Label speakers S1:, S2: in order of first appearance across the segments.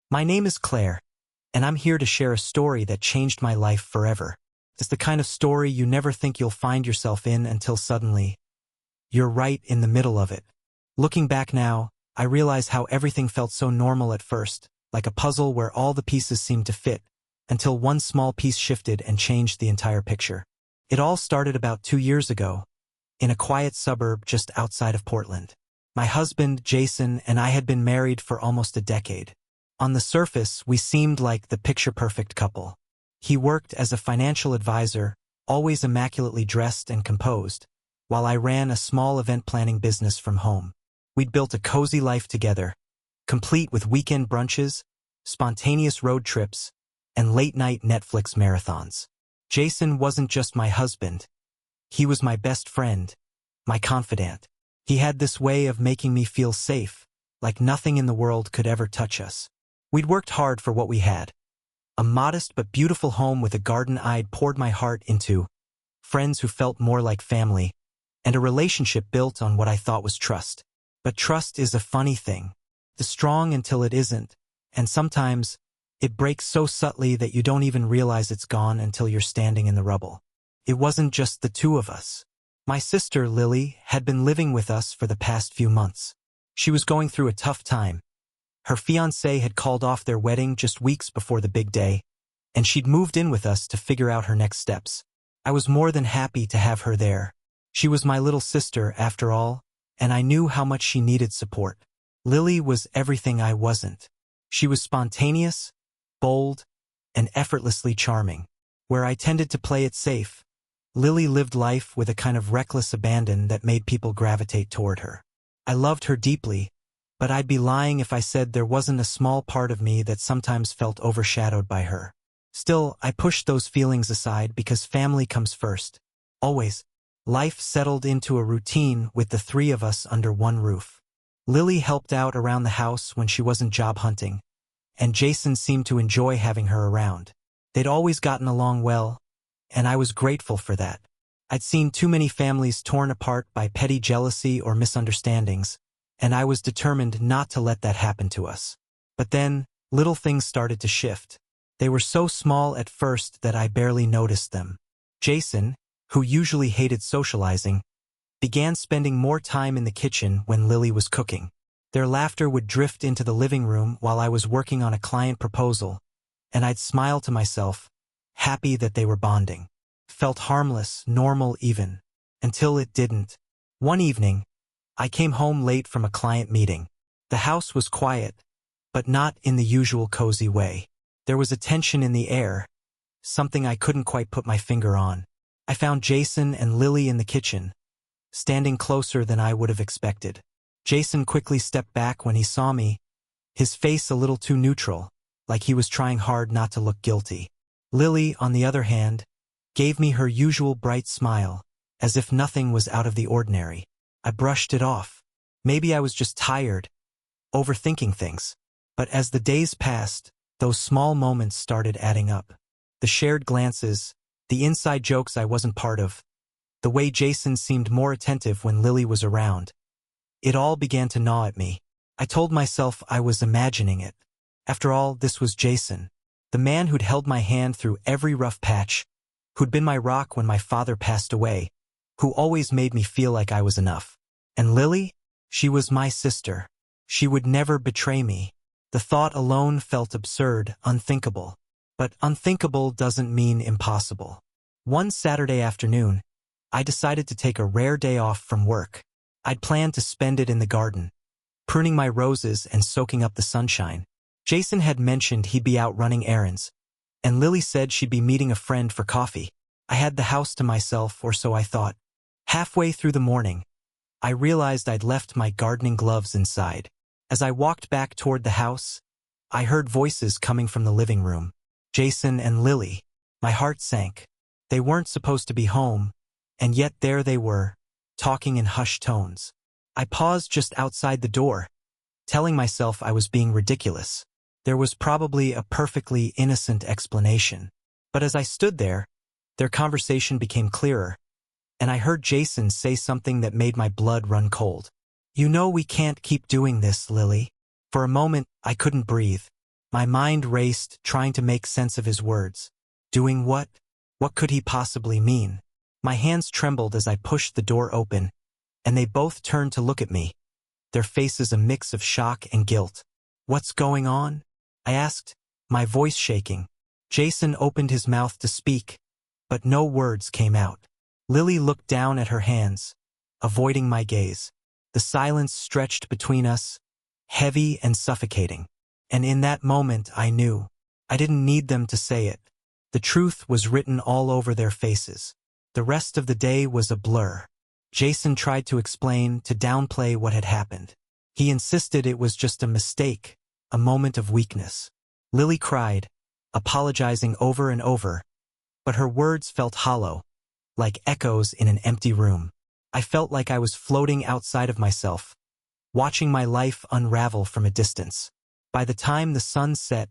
S1: My name is Claire, and I'm here to share a story that changed my life forever. It's the kind of story you never think you'll find yourself in until suddenly, you're right in the middle of it. Looking back now, I realize how everything felt so normal at first, like a puzzle where all the pieces seemed to fit, until one small piece shifted and changed the entire picture. It all started about 2 years ago, in a quiet suburb just outside of Portland. My husband, Jason, and I had been married for almost a decade. On the surface, we seemed like the picture-perfect couple. He worked as a financial advisor, always immaculately dressed and composed, while I ran a small event planning business from home. We'd built a cozy life together, complete with weekend brunches, spontaneous road trips, and late-night Netflix marathons. Jason wasn't just my husband. He was my best friend, my confidant. He had this way of making me feel safe, like nothing in the world could ever touch us. We'd worked hard for what we had. A modest but beautiful home with a garden I'd poured my heart into, friends who felt more like family, and a relationship built on what I thought was trust. But trust is a funny thing. It's strong until it isn't, and sometimes it breaks so subtly that you don't even realize it's gone until you're standing in the rubble. It wasn't just the two of us. My sister, Lily, had been living with us for the past few months. She was going through a tough time. Her fiancé had called off their wedding just weeks before the big day, and she'd moved in with us to figure out her next steps. I was more than happy to have her there. She was my little sister, after all, and I knew how much she needed support. Lily was everything I wasn't. She was spontaneous, bold, and effortlessly charming. Where I tended to play it safe, Lily lived life with a kind of reckless abandon that made people gravitate toward her. I loved her deeply, but I'd be lying if I said there wasn't a small part of me that sometimes felt overshadowed by her. Still, I pushed those feelings aside because family comes first. Always. Life settled into a routine with the three of us under one roof. Lily helped out around the house when she wasn't job hunting, and Jason seemed to enjoy having her around. They'd always gotten along well, and I was grateful for that. I'd seen too many families torn apart by petty jealousy or misunderstandings, and I was determined not to let that happen to us. But then, little things started to shift. They were so small at first that I barely noticed them. Jason, who usually hated socializing, began spending more time in the kitchen when Lily was cooking. Their laughter would drift into the living room while I was working on a client proposal, and I'd smile to myself, happy that they were bonding. Felt harmless, normal even, until it didn't. One evening, I came home late from a client meeting. The house was quiet, but not in the usual cozy way. There was a tension in the air, something I couldn't quite put my finger on. I found Jason and Lily in the kitchen, standing closer than I would have expected. Jason quickly stepped back when he saw me, his face a little too neutral, like he was trying hard not to look guilty. Lily, on the other hand, gave me her usual bright smile, as if nothing was out of the ordinary. I brushed it off. Maybe I was just tired, overthinking things. But as the days passed, those small moments started adding up. The shared glances, the inside jokes I wasn't part of, the way Jason seemed more attentive when Lily was around. It all began to gnaw at me. I told myself I was imagining it. After all, this was Jason, the man who'd held my hand through every rough patch, who'd been my rock when my father passed away, who always made me feel like I was enough. And Lily? She was my sister. She would never betray me. The thought alone felt absurd, unthinkable. But unthinkable doesn't mean impossible. One Saturday afternoon, I decided to take a rare day off from work. I'd planned to spend it in the garden, pruning my roses and soaking up the sunshine. Jason had mentioned he'd be out running errands, and Lily said she'd be meeting a friend for coffee. I had the house to myself, or so I thought. Halfway through the morning, I realized I'd left my gardening gloves inside. As I walked back toward the house, I heard voices coming from the living room. Jason and Lily. My heart sank. They weren't supposed to be home, and yet there they were, talking in hushed tones. I paused just outside the door, telling myself I was being ridiculous. There was probably a perfectly innocent explanation. But as I stood there, their conversation became clearer, and I heard Jason say something that made my blood run cold. "You know we can't keep doing this, Lily." For a moment, I couldn't breathe. My mind raced, trying to make sense of his words. Doing what? What could he possibly mean? My hands trembled as I pushed the door open, and they both turned to look at me, their faces a mix of shock and guilt. "What's going on?" I asked, my voice shaking. Jason opened his mouth to speak, but no words came out. Lily looked down at her hands, avoiding my gaze. The silence stretched between us, heavy and suffocating. And in that moment I knew. I didn't need them to say it. The truth was written all over their faces. The rest of the day was a blur. Jason tried to explain, to downplay what had happened. He insisted it was just a mistake, a moment of weakness. Lily cried, apologizing over and over, but her words felt hollow, like echoes in an empty room. I felt like I was floating outside of myself, watching my life unravel from a distance. By the time the sun set,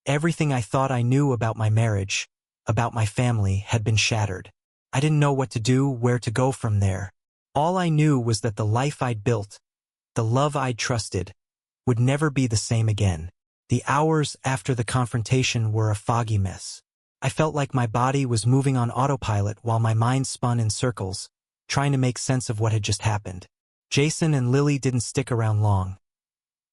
S1: everything I thought I knew about my marriage, about my family, had been shattered. I didn't know what to do, where to go from there. All I knew was that the life I'd built, the love I'd trusted, would never be the same again. The hours after the confrontation were a foggy mess. I felt like my body was moving on autopilot while my mind spun in circles, trying to make sense of what had just happened. Jason and Lily didn't stick around long.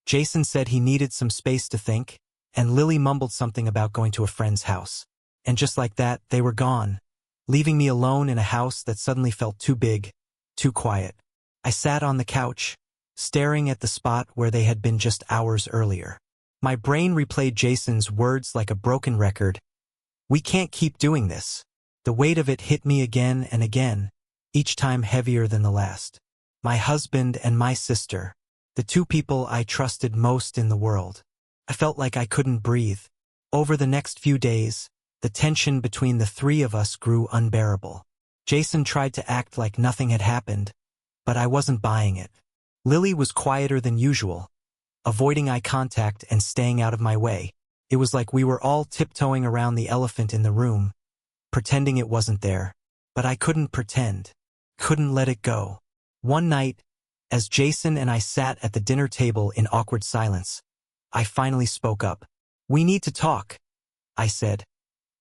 S1: Jason said he needed some space to think, and Lily mumbled something about going to a friend's house. And just like that, they were gone, leaving me alone in a house that suddenly felt too big, too quiet. I sat on the couch, staring at the spot where they had been just hours earlier. My brain replayed Jason's words like a broken record. "We can't keep doing this." The weight of it hit me again and again, each time heavier than the last. My husband and my sister, the two people I trusted most in the world. I felt like I couldn't breathe. Over the next few days, the tension between the three of us grew unbearable. Jason tried to act like nothing had happened, but I wasn't buying it. Lily was quieter than usual, avoiding eye contact and staying out of my way. It was like we were all tiptoeing around the elephant in the room, pretending it wasn't there. But I couldn't pretend, couldn't let it go. One night, as Jason and I sat at the dinner table in awkward silence, I finally spoke up. "We need to talk," I said,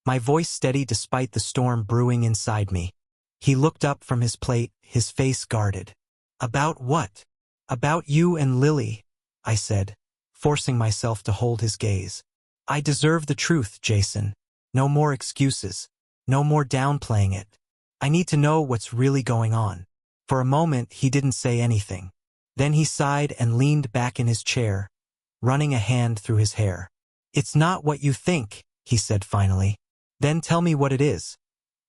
S1: my voice steady despite the storm brewing inside me. He looked up from his plate, his face guarded. "About what?" "About you and Lily," I said, forcing myself to hold his gaze. "I deserve the truth, Jason. No more excuses. No more downplaying it. I need to know what's really going on." For a moment, he didn't say anything. Then he sighed and leaned back in his chair, running a hand through his hair. "It's not what you think," he said finally. "Then tell me what it is."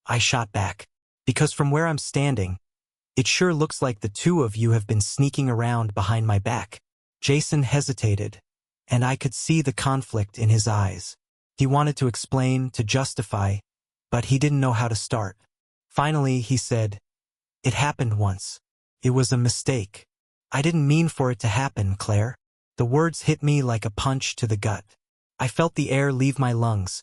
S1: I shot back. "Because from where I'm standing, it sure looks like the two of you have been sneaking around behind my back." Jason hesitated, and I could see the conflict in his eyes. He wanted to explain, to justify, but he didn't know how to start. Finally, he said, "It happened once. It was a mistake. I didn't mean for it to happen, Claire." The words hit me like a punch to the gut. I felt the air leave my lungs,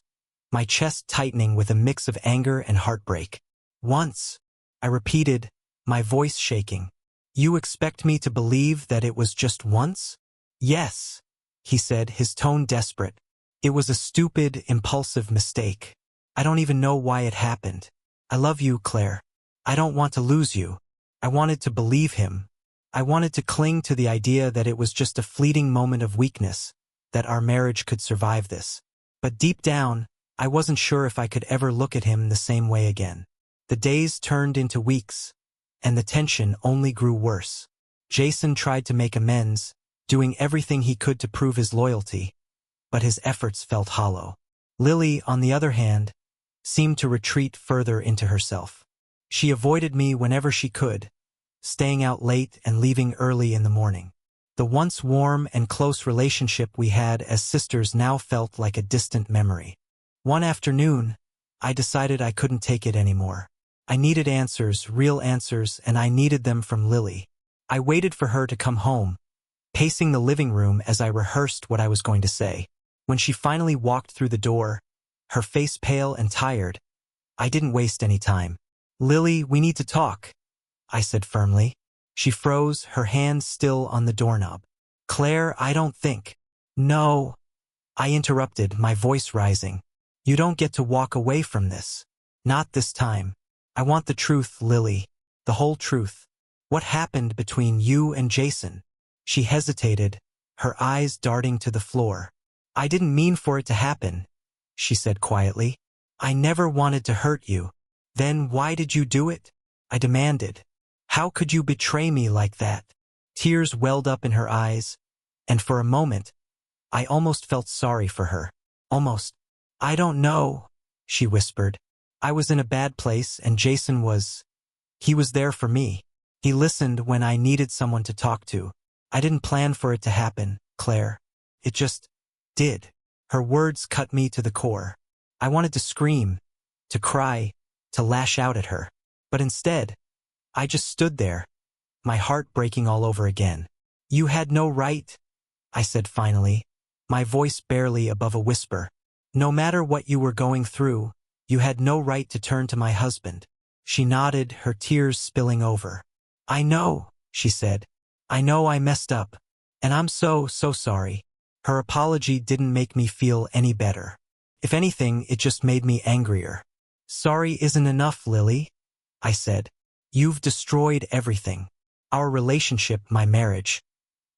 S1: my chest tightening with a mix of anger and heartbreak. "Once," I repeated, my voice shaking. "You expect me to believe that it was just once?" "Yes," he said, his tone desperate. "It was a stupid, impulsive mistake. I don't even know why it happened. I love you, Claire. I don't want to lose you." I wanted to believe him. I wanted to cling to the idea that it was just a fleeting moment of weakness, that our marriage could survive this. But deep down, I wasn't sure if I could ever look at him the same way again. The days turned into weeks, and the tension only grew worse. Jason tried to make amends, doing everything he could to prove his loyalty, but his efforts felt hollow. Lily, on the other hand, seemed to retreat further into herself. She avoided me whenever she could, staying out late and leaving early in the morning. The once warm and close relationship we had as sisters now felt like a distant memory. One afternoon, I decided I couldn't take it anymore. I needed answers, real answers, and I needed them from Lily. I waited for her to come home, pacing the living room as I rehearsed what I was going to say. When she finally walked through the door, her face pale and tired, I didn't waste any time. "Lily, we need to talk," I said firmly. She froze, her hand still on the doorknob. "Claire, I don't think." "No," I interrupted, my voice rising. You don't get to walk away from this. Not this time. I want the truth, Lily. The whole truth. What happened between you and Jason? She hesitated, her eyes darting to the floor. I didn't mean for it to happen, she said quietly. I never wanted to hurt you. Then why did you do it? I demanded. How could you betray me like that? Tears welled up in her eyes, and for a moment, I almost felt sorry for her. Almost. I don't know, she whispered. I was in a bad place and Jason was... He was there for me. He listened when I needed someone to talk to. I didn't plan for it to happen, Claire. It just did. Her words cut me to the core. I wanted to scream, to cry, to lash out at her. But instead, I just stood there, my heart breaking all over again. You had no right, I said finally, my voice barely above a whisper. No matter what you were going through, you had no right to turn to my husband. She nodded, her tears spilling over. I know, she said. I know I messed up. And I'm so sorry. Her apology didn't make me feel any better. If anything, it just made me angrier. Sorry isn't enough, Lily, I said. You've destroyed everything. Our relationship, my marriage.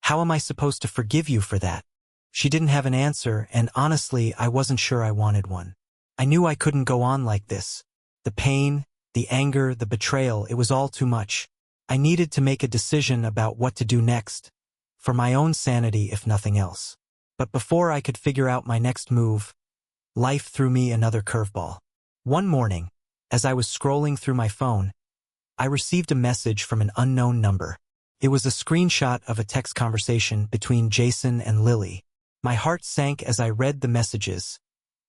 S1: How am I supposed to forgive you for that? She didn't have an answer, and honestly, I wasn't sure I wanted one. I knew I couldn't go on like this. The pain, the anger, the betrayal, it was all too much. I needed to make a decision about what to do next, for my own sanity if nothing else. But before I could figure out my next move, life threw me another curveball. One morning, as I was scrolling through my phone, I received a message from an unknown number. It was a screenshot of a text conversation between Jason and Lily. My heart sank as I read the messages,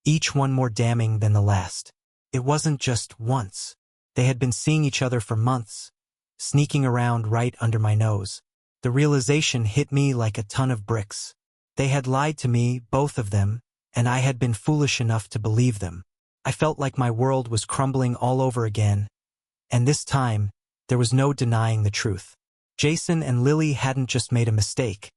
S1: each one more damning than the last. It wasn't just once. They had been seeing each other for months, sneaking around right under my nose. The realization hit me like a ton of bricks. They had lied to me, both of them, and I had been foolish enough to believe them. I felt like my world was crumbling all over again, and this time, there was no denying the truth. Jason and Lily hadn't just made a mistake.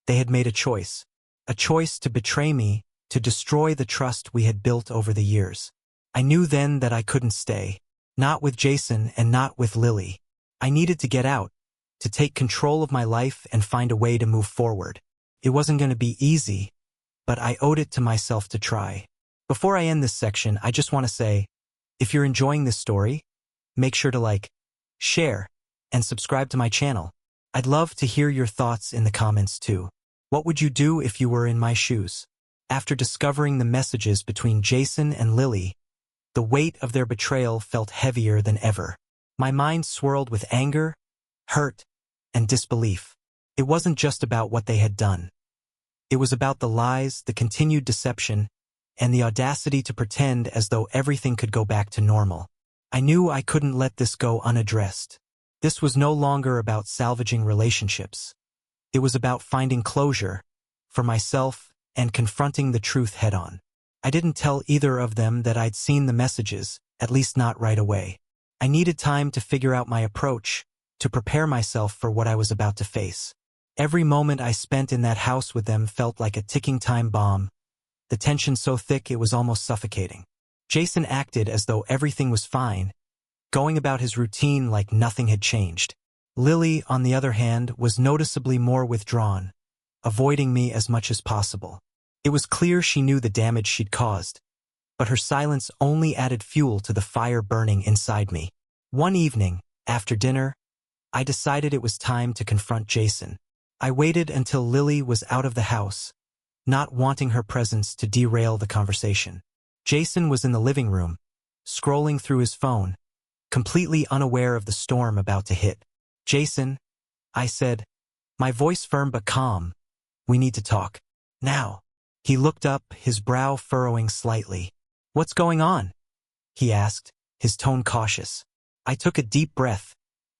S1: They had made a choice to betray me, to destroy the trust we had built over the years. I knew then that I couldn't stay, not with Jason and not with Lily. I needed to get out, to take control of my life and find a way to move forward. It wasn't going to be easy, but I owed it to myself to try. Before I end this section, I just want to say, if you're enjoying this story, make sure to like, share, and subscribe to my channel. I'd love to hear your thoughts in the comments too. What would you do if you were in my shoes? After discovering the messages between Jason and Lily, the weight of their betrayal felt heavier than ever. My mind swirled with anger, hurt, and disbelief. It wasn't just about what they had done. It was about the lies, the continued deception, and the audacity to pretend as though everything could go back to normal. I knew I couldn't let this go unaddressed. This was no longer about salvaging relationships. It was about finding closure for myself and confronting the truth head-on. I didn't tell either of them that I'd seen the messages, at least not right away. I needed time to figure out my approach, to prepare myself for what I was about to face. Every moment I spent in that house with them felt like a ticking time bomb, the tension so thick it was almost suffocating. Jason acted as though everything was fine, going about his routine like nothing had changed. Lily, on the other hand, was noticeably more withdrawn, avoiding me as much as possible. It was clear she knew the damage she'd caused, but her silence only added fuel to the fire burning inside me. One evening, after dinner, I decided it was time to confront Jason. I waited until Lily was out of the house, not wanting her presence to derail the conversation. Jason was in the living room, scrolling through his phone, completely unaware of the storm about to hit. Jason, I said, my voice firm but calm, we need to talk. Now. He looked up, his brow furrowing slightly. What's going on? He asked, his tone cautious. I took a deep breath,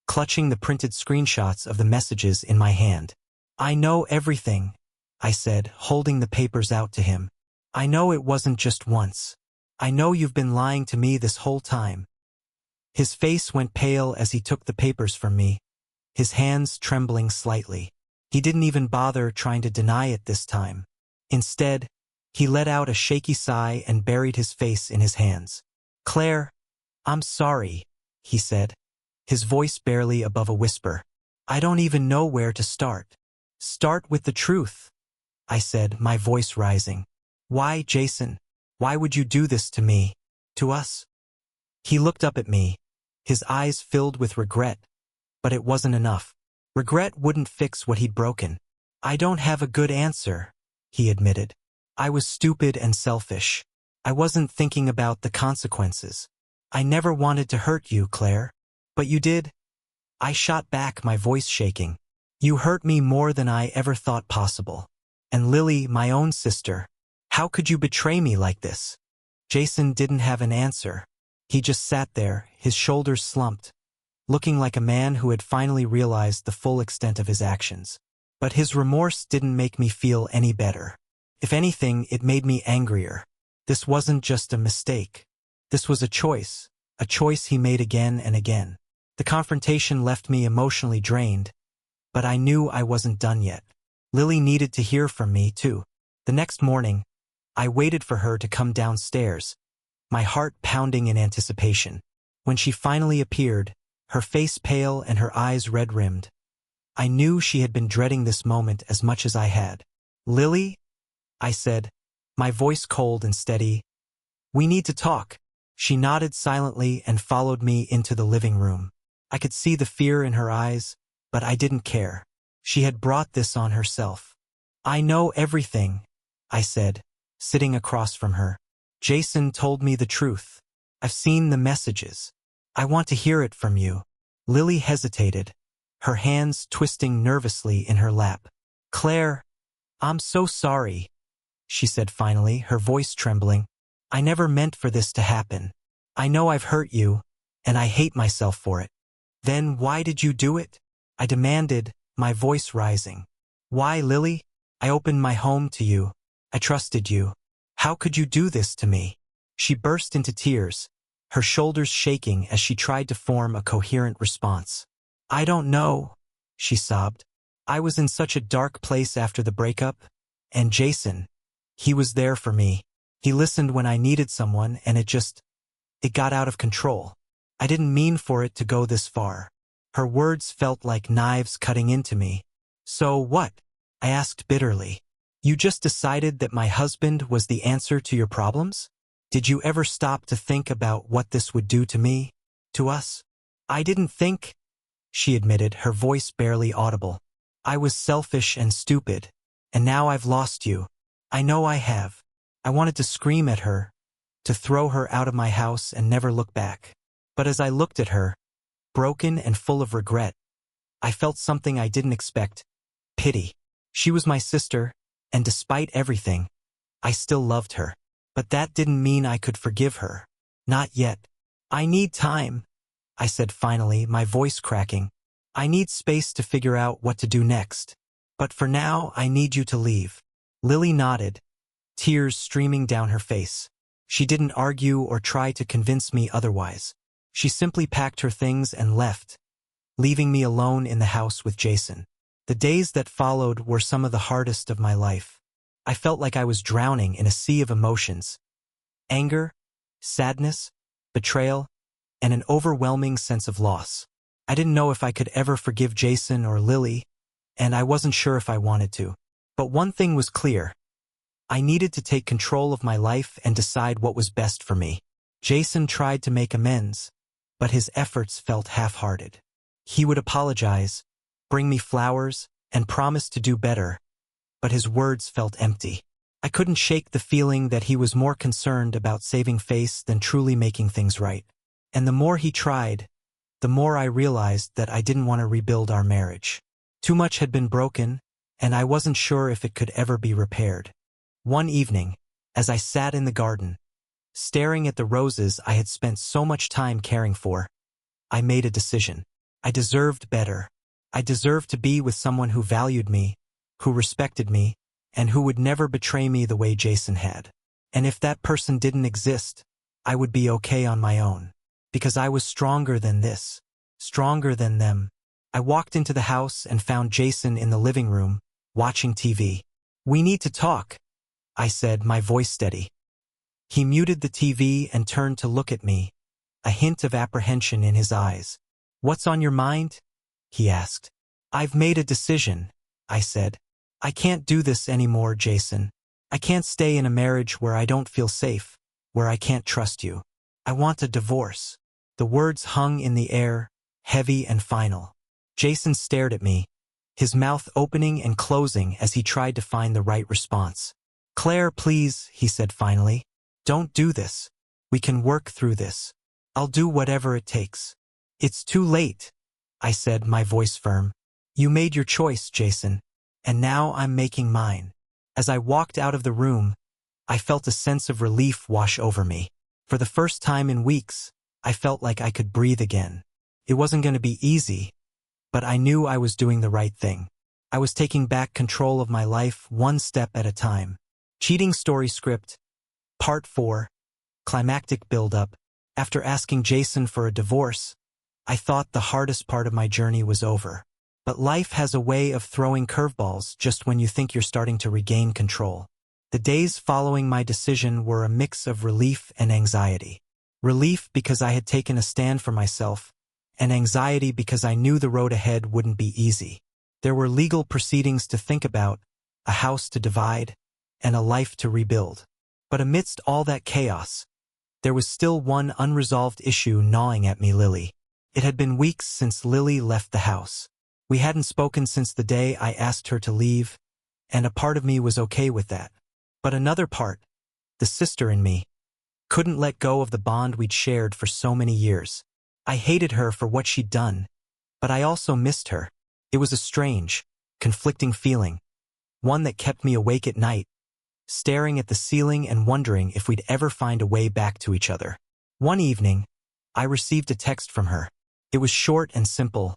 S1: clutching the printed screenshots of the messages in my hand. I know everything, I said, holding the papers out to him. I know it wasn't just once. I know you've been lying to me this whole time. His face went pale as he took the papers from me, his hands trembling slightly. He didn't even bother trying to deny it this time. Instead, He let out a shaky sigh and buried his face in his hands. "Claire, I'm sorry," he said, his voice barely above a whisper. "I don't even know where to start." "Start with the truth," I said, my voice rising. "Why, Jason? Why would you do this to me? To us?" He looked up at me, his eyes filled with regret, but it wasn't enough. Regret wouldn't fix what he'd broken. "I don't have a good answer," he admitted. "I was stupid and selfish. I wasn't thinking about the consequences. I never wanted to hurt you, Claire. But you did." I shot back, my voice shaking. "You hurt me more than I ever thought possible. And Lily, my own sister, how could you betray me like this?" Jason didn't have an answer. He just sat there, his shoulders slumped, looking like a man who had finally realized the full extent of his actions. But his remorse didn't make me feel any better. If anything, it made me angrier. This wasn't just a mistake. This was a choice he made again and again. The confrontation left me emotionally drained, but I knew I wasn't done yet. Lily needed to hear from me, too. The next morning, I waited for her to come downstairs, my heart pounding in anticipation. When she finally appeared, her face pale and her eyes red-rimmed, I knew she had been dreading this moment as much as I had. "Lily?" I said, my voice cold and steady. "We need to talk." She nodded silently and followed me into the living room. I could see the fear in her eyes, but I didn't care. She had brought this on herself. "I know everything," I said, sitting across from her. "Jason told me the truth. I've seen the messages. I want to hear it from you." Lily hesitated, her hands twisting nervously in her lap. "Claire, I'm so sorry," she said finally, her voice trembling. "I never meant for this to happen. I know I've hurt you, and I hate myself for it." "Then why did you do it?" I demanded, my voice rising. "Why, Lily? I opened my home to you. I trusted you. How could you do this to me?" She burst into tears, her shoulders shaking as she tried to form a coherent response. "I don't know," she sobbed. "I was in such a dark place after the breakup, and Jason, he was there for me. He listened when I needed someone, and it got out of control. I didn't mean for it to go this far." Her words felt like knives cutting into me. "So what?" I asked bitterly. "You just decided that my husband was the answer to your problems? Did you ever stop to think about what this would do to me? To us?" "I didn't think," she admitted, her voice barely audible. "I was selfish and stupid, and now I've lost you. I know I have." I wanted to scream at her, to throw her out of my house and never look back. But as I looked at her, broken and full of regret, I felt something I didn't expect: pity. She was my sister, and despite everything, I still loved her. But that didn't mean I could forgive her. Not yet. "I need time," I said finally, my voice cracking. "I need space to figure out what to do next. But for now, I need you to leave." Lily nodded, tears streaming down her face. She didn't argue or try to convince me otherwise. She simply packed her things and left, leaving me alone in the house with Jason. The days that followed were some of the hardest of my life. I felt like I was drowning in a sea of emotions: anger, sadness, betrayal, and an overwhelming sense of loss. I didn't know if I could ever forgive Jason or Lily, and I wasn't sure if I wanted to. But one thing was clear: I needed to take control of my life and decide what was best for me. Jason tried to make amends, but his efforts felt half-hearted. He would apologize, bring me flowers, and promise to do better, but his words felt empty. I couldn't shake the feeling that he was more concerned about saving face than truly making things right. And the more he tried, the more I realized that I didn't want to rebuild our marriage. Too much had been broken, and I wasn't sure if it could ever be repaired. One evening, as I sat in the garden, staring at the roses I had spent so much time caring for, I made a decision. I deserved better. I deserved to be with someone who valued me, who respected me, and who would never betray me the way Jason had. And if that person didn't exist, I would be okay on my own. Because I was stronger than this, stronger than them. I walked into the house and found Jason in the living room, watching TV. "We need to talk," I said, my voice steady. He muted the TV and turned to look at me, a hint of apprehension in his eyes. What's on your mind? He asked. I've made a decision, I said. I can't do this anymore, Jason. I can't stay in a marriage where I don't feel safe, where I can't trust you. I want a divorce. The words hung in the air, heavy and final. Jason stared at me, his mouth opening and closing as he tried to find the right response. Claire, please, he said finally. Don't do this. We can work through this. I'll do whatever it takes. It's too late, I said, my voice firm. You made your choice, Jason, and now I'm making mine. As I walked out of the room, I felt a sense of relief wash over me. For the first time in weeks, I felt like I could breathe again. It wasn't going to be easy, but I knew I was doing the right thing. I was taking back control of my life one step at a time. Cheating story script, Part 4, climactic build-up. After asking Jason for a divorce, I thought the hardest part of my journey was over. But life has a way of throwing curveballs just when you think you're starting to regain control. The days following my decision were a mix of relief and anxiety. Relief because I had taken a stand for myself, and anxiety because I knew the road ahead wouldn't be easy. There were legal proceedings to think about, a house to divide, and a life to rebuild. But amidst all that chaos, there was still one unresolved issue gnawing at me, Lily. It had been weeks since Lily left the house. We hadn't spoken since the day I asked her to leave, and a part of me was okay with that. But another part, the sister in me, couldn't let go of the bond we'd shared for so many years. I hated her for what she'd done, but I also missed her. It was a strange, conflicting feeling, one that kept me awake at night, staring at the ceiling and wondering if we'd ever find a way back to each other. One evening, I received a text from her. It was short and simple.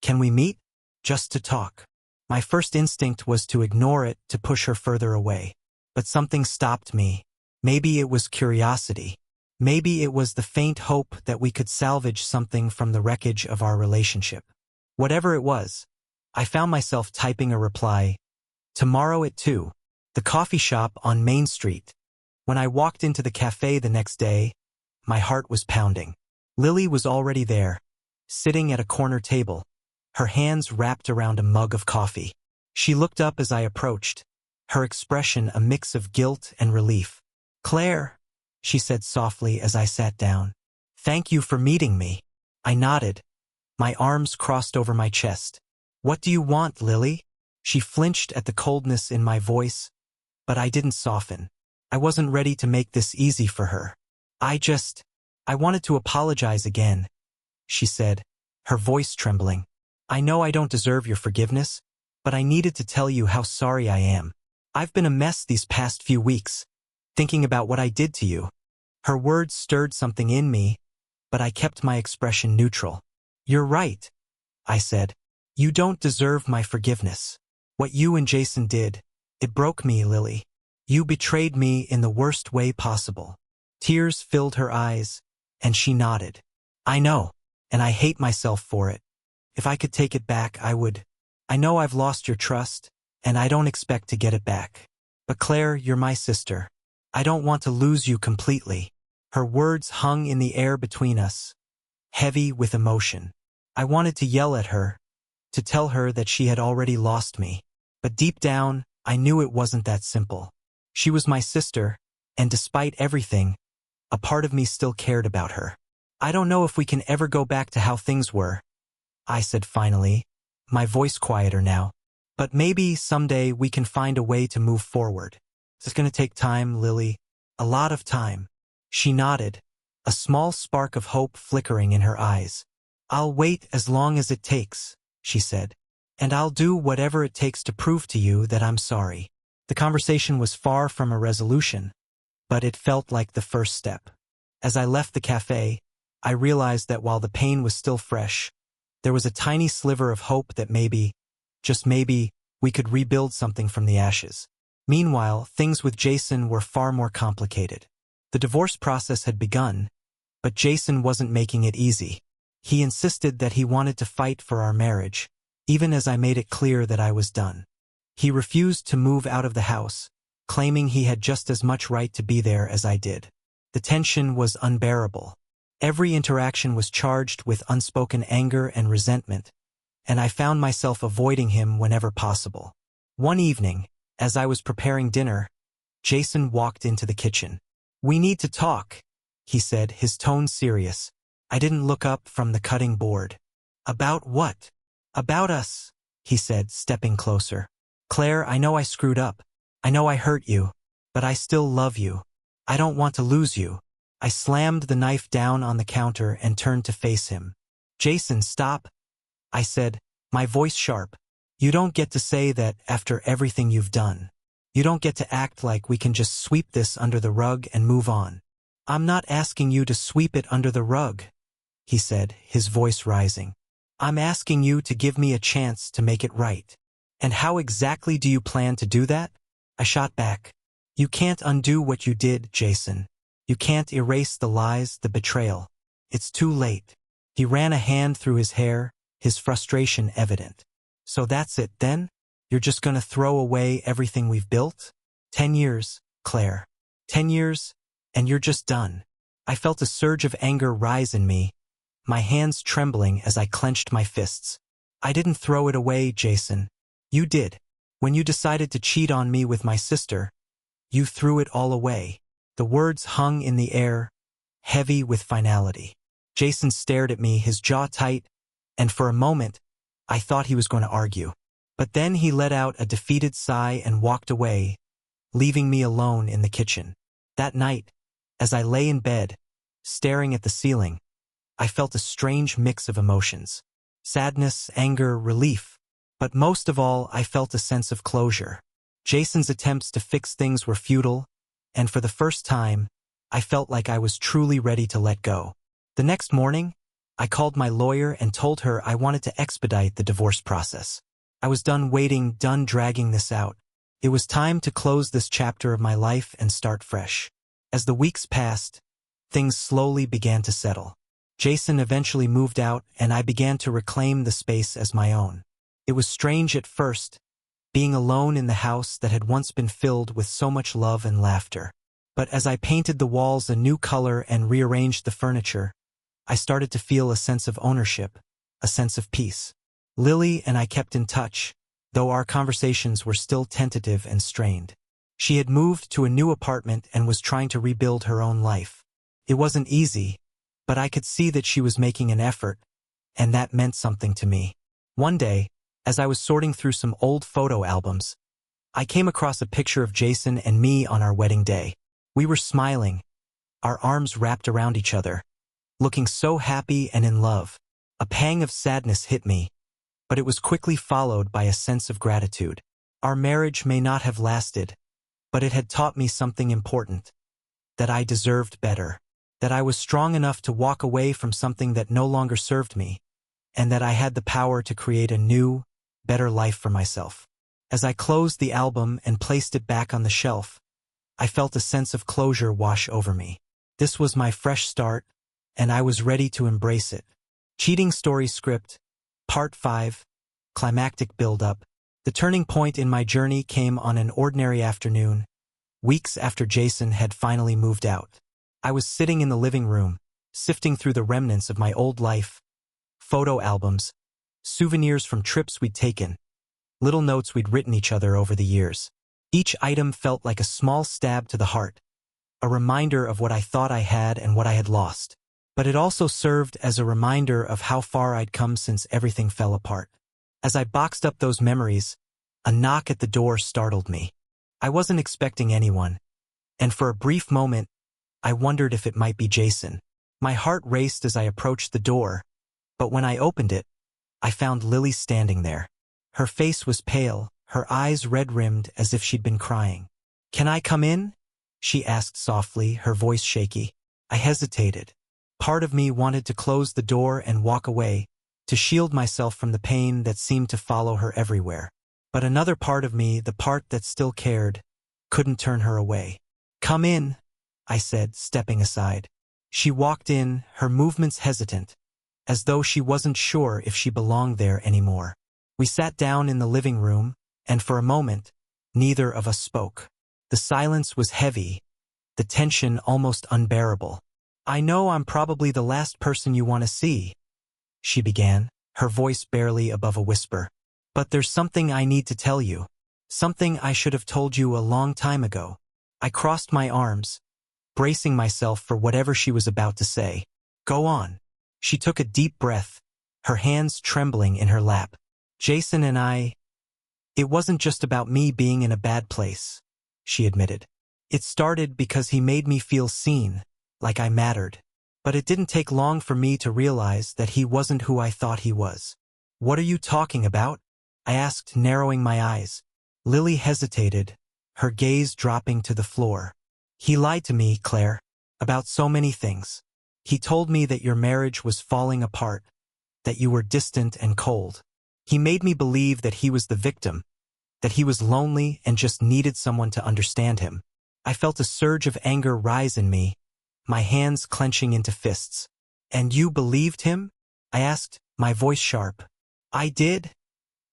S1: Can we meet? Just to talk. My first instinct was to ignore it, to push her further away. But something stopped me. Maybe it was curiosity. Maybe it was the faint hope that we could salvage something from the wreckage of our relationship. Whatever it was, I found myself typing a reply. Tomorrow at 2. The coffee shop on Main Street. When I walked into the cafe the next day, my heart was pounding. Lily was already there, sitting at a corner table, her hands wrapped around a mug of coffee. She looked up as I approached, her expression a mix of guilt and relief. Claire, she said softly as I sat down. Thank you for meeting me. I nodded, my arms crossed over my chest. What do you want, Lily? She flinched at the coldness in my voice, but I didn't soften. I wasn't ready to make this easy for her. I wanted to apologize again, she said, her voice trembling. I know I don't deserve your forgiveness, but I needed to tell you how sorry I am. I've been a mess these past few weeks, thinking about what I did to you. Her words stirred something in me, but I kept my expression neutral. You're right, I said. You don't deserve my forgiveness. What you and Jason did, it broke me, Lily. You betrayed me in the worst way possible. Tears filled her eyes, and she nodded. I know, and I hate myself for it. If I could take it back, I would. I know I've lost your trust, and I don't expect to get it back. But Claire, you're my sister. I don't want to lose you completely. Her words hung in the air between us, heavy with emotion. I wanted to yell at her, to tell her that she had already lost me. But deep down, I knew it wasn't that simple. She was my sister, and despite everything, a part of me still cared about her. I don't know if we can ever go back to how things were, I said finally, my voice quieter now. But maybe someday we can find a way to move forward. It's going to take time, Lily. A lot of time. She nodded, a small spark of hope flickering in her eyes. I'll wait as long as it takes, she said. And I'll do whatever it takes to prove to you that I'm sorry. The conversation was far from a resolution, but it felt like the first step. As I left the cafe, I realized that while the pain was still fresh, there was a tiny sliver of hope that maybe, just maybe, we could rebuild something from the ashes. Meanwhile, things with Jason were far more complicated. The divorce process had begun, but Jason wasn't making it easy. He insisted that he wanted to fight for our marriage, even as I made it clear that I was done. He refused to move out of the house, claiming he had just as much right to be there as I did. The tension was unbearable. Every interaction was charged with unspoken anger and resentment, and I found myself avoiding him whenever possible. One evening, as I was preparing dinner, Jason walked into the kitchen. "We need to talk," he said, his tone serious. I didn't look up from the cutting board. "About what?" "About us," he said, stepping closer. "Claire, I know I screwed up. I know I hurt you. But I still love you. I don't want to lose you." I slammed the knife down on the counter and turned to face him. "Jason, stop," I said, my voice sharp. "You don't get to say that after everything you've done. You don't get to act like we can just sweep this under the rug and move on." "I'm not asking you to sweep it under the rug," he said, his voice rising. "I'm asking you to give me a chance to make it right." "And how exactly do you plan to do that?" I shot back. "You can't undo what you did, Jason. You can't erase the lies, the betrayal. It's too late." He ran a hand through his hair, his frustration evident. "So that's it then? You're just gonna throw away everything we've built? 10 years, Claire. 10 years, and you're just done." I felt a surge of anger rise in me, my hands trembling as I clenched my fists. "I didn't throw it away, Jason. You did. When you decided to cheat on me with my sister, you threw it all away." The words hung in the air, heavy with finality. Jason stared at me, his jaw tight, and for a moment, I thought he was going to argue. But then he let out a defeated sigh and walked away, leaving me alone in the kitchen. That night, as I lay in bed, staring at the ceiling, I felt a strange mix of emotions. Sadness, anger, relief. But most of all, I felt a sense of closure. Jason's attempts to fix things were futile, and for the first time, I felt like I was truly ready to let go. The next morning, I called my lawyer and told her I wanted to expedite the divorce process. I was done waiting, done dragging this out. It was time to close this chapter of my life and start fresh. As the weeks passed, things slowly began to settle. Jason eventually moved out, and I began to reclaim the space as my own. It was strange at first, being alone in the house that had once been filled with so much love and laughter. But as I painted the walls a new color and rearranged the furniture, I started to feel a sense of ownership, a sense of peace. Lily and I kept in touch, though our conversations were still tentative and strained. She had moved to a new apartment and was trying to rebuild her own life. It wasn't easy, but I could see that she was making an effort, and that meant something to me. One day, as I was sorting through some old photo albums, I came across a picture of Jason and me on our wedding day. We were smiling, our arms wrapped around each other, looking so happy and in love. A pang of sadness hit me, but it was quickly followed by a sense of gratitude. Our marriage may not have lasted, but it had taught me something important, that I deserved better, that I was strong enough to walk away from something that no longer served me, and that I had the power to create a new, better life for myself. As I closed the album and placed it back on the shelf, I felt a sense of closure wash over me. This was my fresh start, and I was ready to embrace it. Cheating Story Script, Part 5, Climactic Build-Up. The turning point in my journey came on an ordinary afternoon, weeks after Jason had finally moved out. I was sitting in the living room, sifting through the remnants of my old life, photo albums, souvenirs from trips we'd taken, little notes we'd written each other over the years. Each item felt like a small stab to the heart, a reminder of what I thought I had and what I had lost. But it also served as a reminder of how far I'd come since everything fell apart. As I boxed up those memories, a knock at the door startled me. I wasn't expecting anyone, and for a brief moment, I wondered if it might be Jason. My heart raced as I approached the door, but when I opened it, I found Lily standing there. Her face was pale, her eyes red-rimmed as if she'd been crying. "Can I come in?" she asked softly, her voice shaky. I hesitated. Part of me wanted to close the door and walk away, to shield myself from the pain that seemed to follow her everywhere. But another part of me, the part that still cared, couldn't turn her away. "Come in," I said, stepping aside. She walked in, her movements hesitant, as though she wasn't sure if she belonged there anymore. We sat down in the living room, and for a moment, neither of us spoke. The silence was heavy, the tension almost unbearable. "I know I'm probably the last person you want to see," she began, her voice barely above a whisper. "But there's something I need to tell you. Something I should have told you a long time ago." I crossed my arms, bracing myself for whatever she was about to say. "Go on." She took a deep breath, her hands trembling in her lap. "Jason and I, it wasn't just about me being in a bad place," she admitted. "It started because he made me feel seen, like I mattered. But it didn't take long for me to realize that he wasn't who I thought he was." "What are you talking about?" I asked, narrowing my eyes. Lily hesitated, her gaze dropping to the floor. "He lied to me, Claire, about so many things. He told me that your marriage was falling apart, that you were distant and cold. He made me believe that he was the victim, that he was lonely and just needed someone to understand him." I felt a surge of anger rise in me, my hands clenching into fists. "And you believed him?" I asked, my voice sharp. "I did,"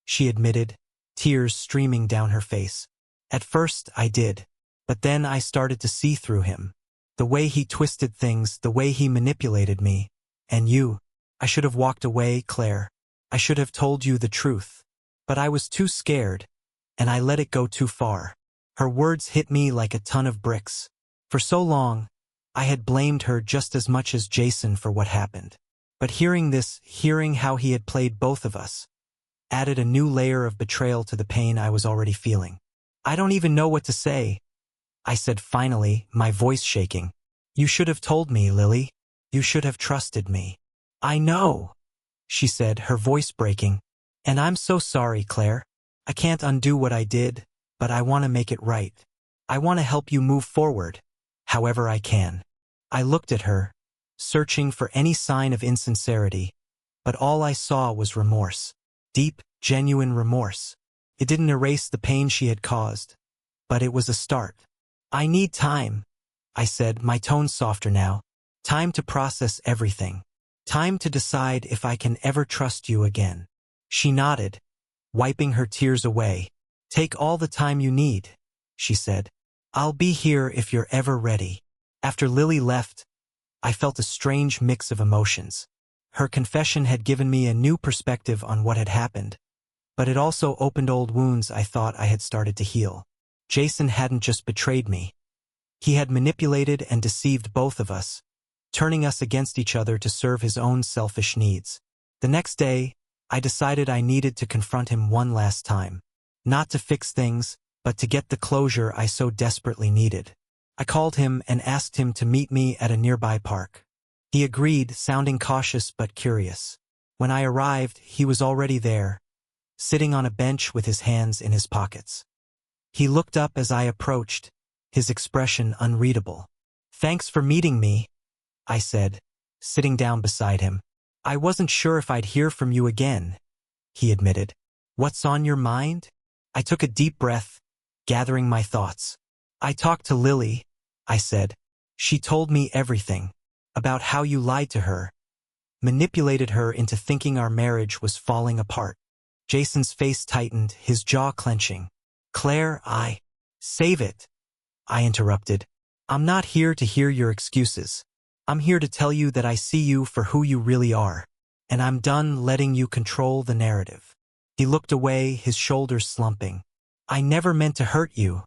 S1: she admitted, tears streaming down her face. "At first I did. But then I started to see through him. The way he twisted things, the way he manipulated me. And you. I should have walked away, Claire. I should have told you the truth. But I was too scared, and I let it go too far." Her words hit me like a ton of bricks. For so long, I had blamed her just as much as Jason for what happened. But hearing this, hearing how he had played both of us, added a new layer of betrayal to the pain I was already feeling. "I don't even know what to say," I said finally, my voice shaking. "You should have told me, Lily. You should have trusted me." "I know," she said, her voice breaking. "And I'm so sorry, Claire. I can't undo what I did, but I want to make it right. I want to help you move forward, however I can." I looked at her, searching for any sign of insincerity, but all I saw was remorse. Deep, genuine remorse. It didn't erase the pain she had caused, but it was a start. "I need time," I said, my tone softer now. "Time to process everything. Time to decide if I can ever trust you again." She nodded, wiping her tears away. "Take all the time you need," she said. "I'll be here if you're ever ready." After Lily left, I felt a strange mix of emotions. Her confession had given me a new perspective on what had happened, but it also opened old wounds I thought I had started to heal. Jason hadn't just betrayed me. He had manipulated and deceived both of us, turning us against each other to serve his own selfish needs. The next day, I decided I needed to confront him one last time. Not to fix things, but to get the closure I so desperately needed. I called him and asked him to meet me at a nearby park. He agreed, sounding cautious but curious. When I arrived, he was already there, sitting on a bench with his hands in his pockets. He looked up as I approached, his expression unreadable. "Thanks for meeting me," I said, sitting down beside him. "I wasn't sure if I'd hear from you again," he admitted. "What's on your mind?" I took a deep breath, gathering my thoughts. "I talked to Lily," I said. "She told me everything. About how you lied to her, manipulated her into thinking our marriage was falling apart." Jason's face tightened, his jaw clenching. "Claire, Save it," I interrupted. "I'm not here to hear your excuses. I'm here to tell you that I see you for who you really are, and I'm done letting you control the narrative." He looked away, his shoulders slumping. "I never meant to hurt you,"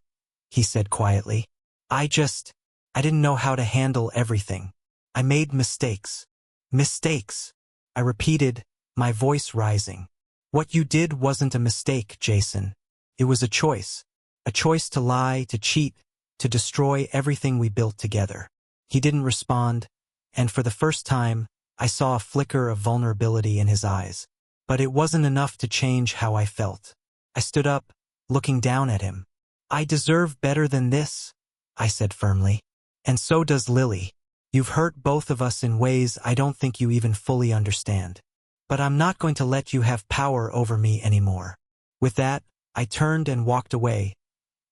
S1: he said quietly. I didn't know how to handle everything. I made mistakes." "Mistakes," I repeated, my voice rising. "What you did wasn't a mistake, Jason. It was a choice. A choice to lie, to cheat, to destroy everything we built together." He didn't respond, and for the first time, I saw a flicker of vulnerability in his eyes. But it wasn't enough to change how I felt. I stood up, looking down at him. "I deserve better than this," I said firmly. "And so does Lily. You've hurt both of us in ways I don't think you even fully understand. But I'm not going to let you have power over me anymore." With that, I turned and walked away,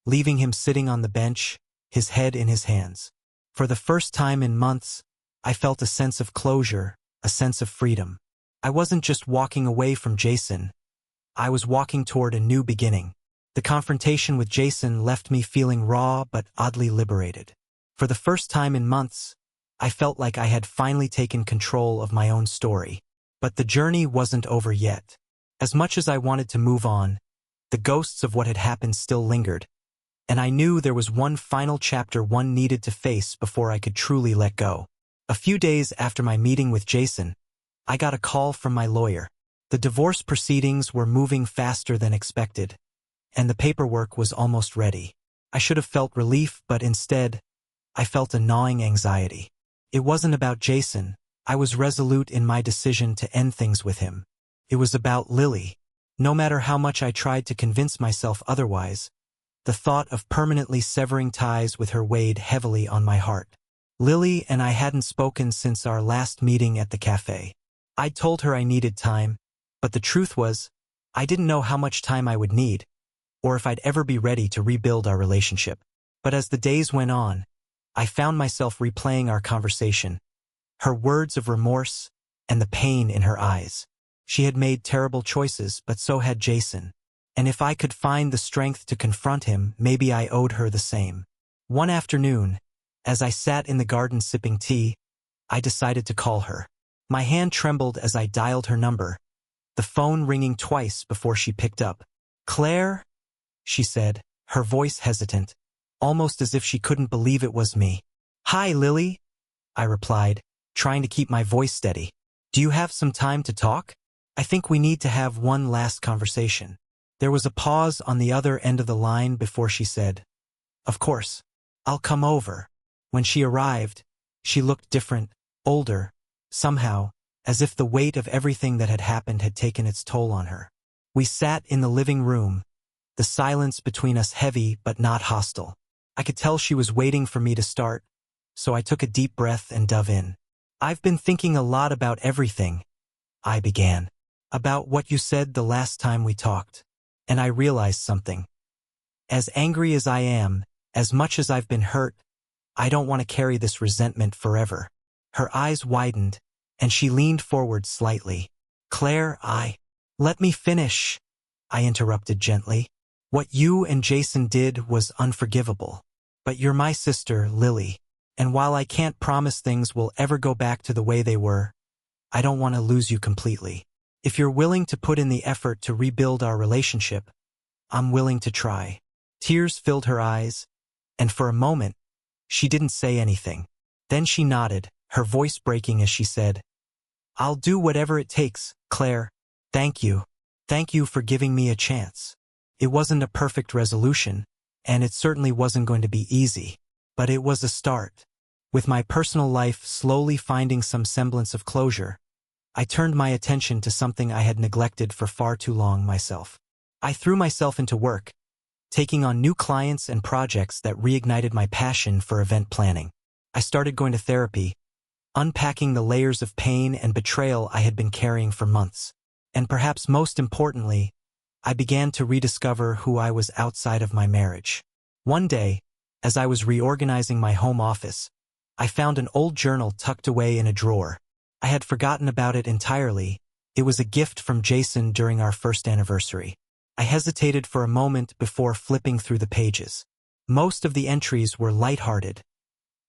S1: leaving him sitting on the bench, his head in his hands. For the first time in months, I felt a sense of closure, a sense of freedom. I wasn't just walking away from Jason. I was walking toward a new beginning. The confrontation with Jason left me feeling raw but oddly liberated. For the first time in months, I felt like I had finally taken control of my own story. But the journey wasn't over yet. As much as I wanted to move on, the ghosts of what had happened still lingered, and I knew there was one final chapter one needed to face before I could truly let go. A few days after my meeting with Jason, I got a call from my lawyer. The divorce proceedings were moving faster than expected, and the paperwork was almost ready. I should have felt relief, but instead, I felt a gnawing anxiety. It wasn't about Jason. I was resolute in my decision to end things with him. It was about Lily. No matter how much I tried to convince myself otherwise, the thought of permanently severing ties with her weighed heavily on my heart. Lily and I hadn't spoken since our last meeting at the cafe. I'd told her I needed time, but the truth was, I didn't know how much time I would need, or if I'd ever be ready to rebuild our relationship. But as the days went on, I found myself replaying our conversation, her words of remorse, and the pain in her eyes. She had made terrible choices, but so had Jason. And if I could find the strength to confront him, maybe I owed her the same. One afternoon, as I sat in the garden sipping tea, I decided to call her. My hand trembled as I dialed her number, the phone ringing twice before she picked up. "Claire?" she said, her voice hesitant, almost as if she couldn't believe it was me. "Hi, Lily," I replied, trying to keep my voice steady. "Do you have some time to talk? I think we need to have one last conversation." There was a pause on the other end of the line before she said, "Of course, I'll come over." When she arrived, she looked different, older, somehow, as if the weight of everything that had happened had taken its toll on her. We sat in the living room, the silence between us heavy but not hostile. I could tell she was waiting for me to start, so I took a deep breath and dove in. "I've been thinking a lot about everything," I began. "About what you said the last time we talked. And I realized something. As angry as I am, as much as I've been hurt, I don't want to carry this resentment forever." Her eyes widened, and she leaned forward slightly. "Claire, Let me finish," I interrupted gently. "What you and Jason did was unforgivable. But you're my sister, Lily, and while I can't promise things will ever go back to the way they were, I don't want to lose you completely. If you're willing to put in the effort to rebuild our relationship, I'm willing to try." Tears filled her eyes, and for a moment, she didn't say anything. Then she nodded, her voice breaking as she said, "I'll do whatever it takes, Claire. Thank you. Thank you for giving me a chance." It wasn't a perfect resolution, and it certainly wasn't going to be easy, but it was a start. With my personal life slowly finding some semblance of closure, I turned my attention to something I had neglected for far too long myself. I threw myself into work, taking on new clients and projects that reignited my passion for event planning. I started going to therapy, unpacking the layers of pain and betrayal I had been carrying for months. And perhaps most importantly, I began to rediscover who I was outside of my marriage. One day, as I was reorganizing my home office, I found an old journal tucked away in a drawer. I had forgotten about it entirely. It was a gift from Jason during our first anniversary. I hesitated for a moment before flipping through the pages. Most of the entries were lighthearted,